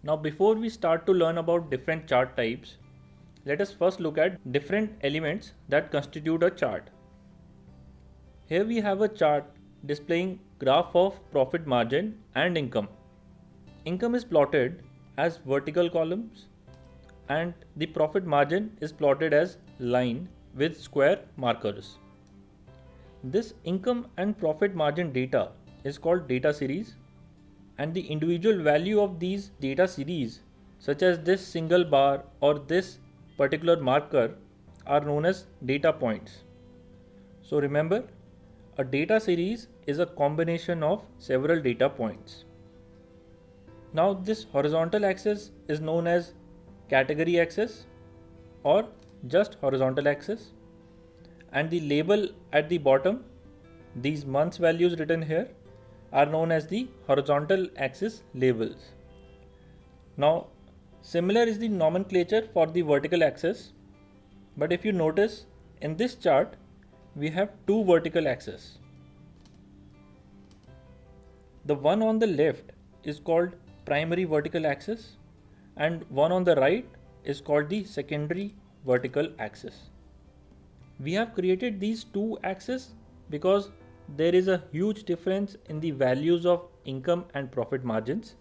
Now before we start to learn about different chart types, let us first look at different elements that constitute a chart. Here we have a chart displaying graph of profit margin and income. Income is plotted as vertical columns and the profit margin is plotted as line with square markers. This income and profit margin data is called data series, and the individual value of these data series, such as this single bar or this particular marker, are known as data points. So remember, a data series is a combination of several data points. Now this horizontal axis is known as category axis or just horizontal axis, and the label at the bottom, these months values written here, are known as the horizontal axis labels. Now similar is the nomenclature for the vertical axis, but if you notice in this chart we have two vertical axes. The one on the left is called primary vertical axis and one on the right is called the secondary vertical axis. We have created these two axes because there is a huge difference in the values of income and profit margins.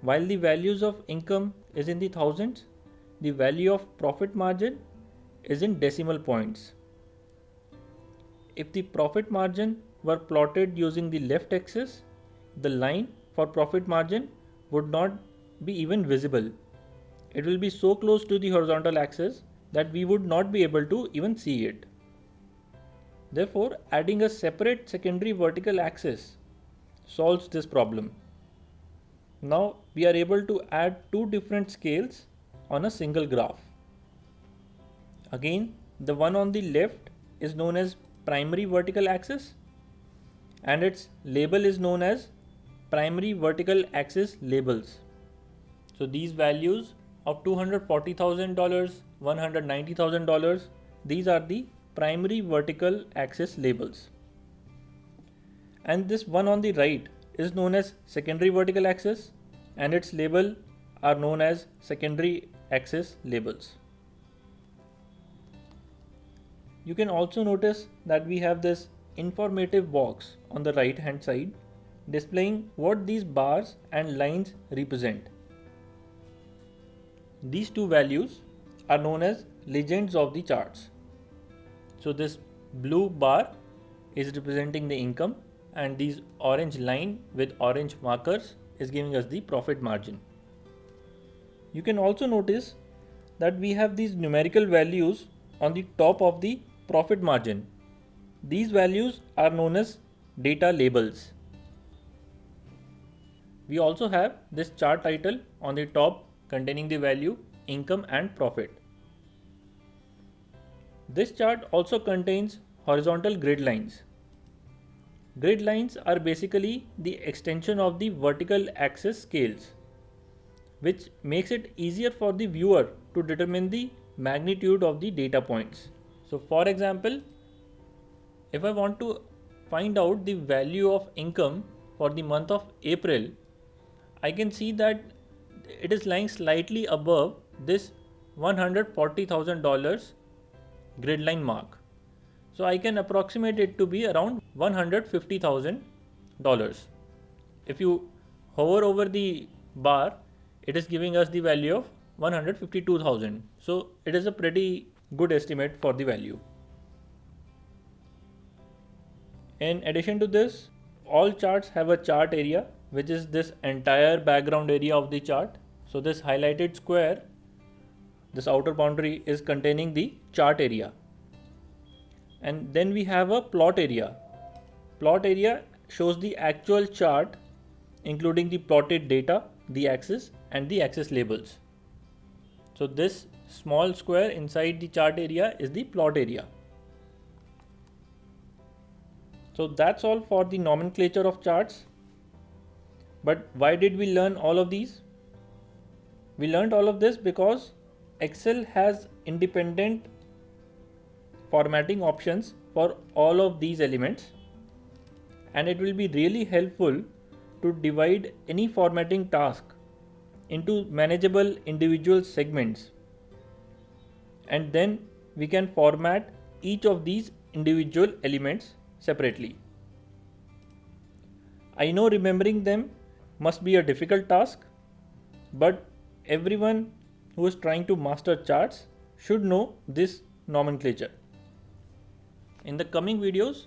While the values of income is in the thousands, the value of profit margin is in decimal points. If the profit margin were plotted using the left axis, the line for profit margin would not be even visible. It will be so close to the horizontal axis that we would not be able to even see it. Therefore, adding a separate secondary vertical axis solves this problem. Now we are able to add two different scales on a single graph. Again, the one on the left is known as primary vertical axis and its label is known as primary vertical axis labels. So these values of $240,000, $190,000, these are the primary vertical axis labels. And this one on the right is known as secondary vertical axis and its label are known as secondary axis labels. You can also notice that we have this informative box on the right hand side displaying what these bars and lines represent. These two values are known as legends of the charts. So this blue bar is representing the income and these orange line with orange markers is giving us the profit margin. You can also notice that we have these numerical values on the top of the profit margin. These values are known as data labels. We also have this chart title on the top containing the value income and profit. This chart also contains horizontal grid lines. Grid lines are basically the extension of the vertical axis scales, which makes it easier for the viewer to determine the magnitude of the data points. So for example, if I want to find out the value of income for the month of April, I can see that it is lying slightly above this $140,000 grid line mark. So I can approximate it to be around $150,000. If you hover over the bar, it is giving us the value of 152,000. So it is a pretty good estimate for the value. In addition to this, all charts have a chart area, which is this entire background area of the chart. So this highlighted square, this outer boundary is containing the chart area. And then we have a plot area. Plot area shows the actual chart including the plotted data, the axis and the axis labels. So this small square inside the chart area is the plot area. So that's all for the nomenclature of charts. But why did we learn all of these? We learned all of this because Excel has independent formatting options for all of these elements, and it will be really helpful to divide any formatting task into manageable individual segments, and then we can format each of these individual elements separately. I know remembering them must be a difficult task, but everyone who is trying to master charts should know this nomenclature. In the coming videos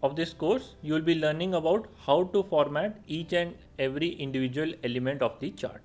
of this course, you will be learning about how to format each and every individual element of the chart.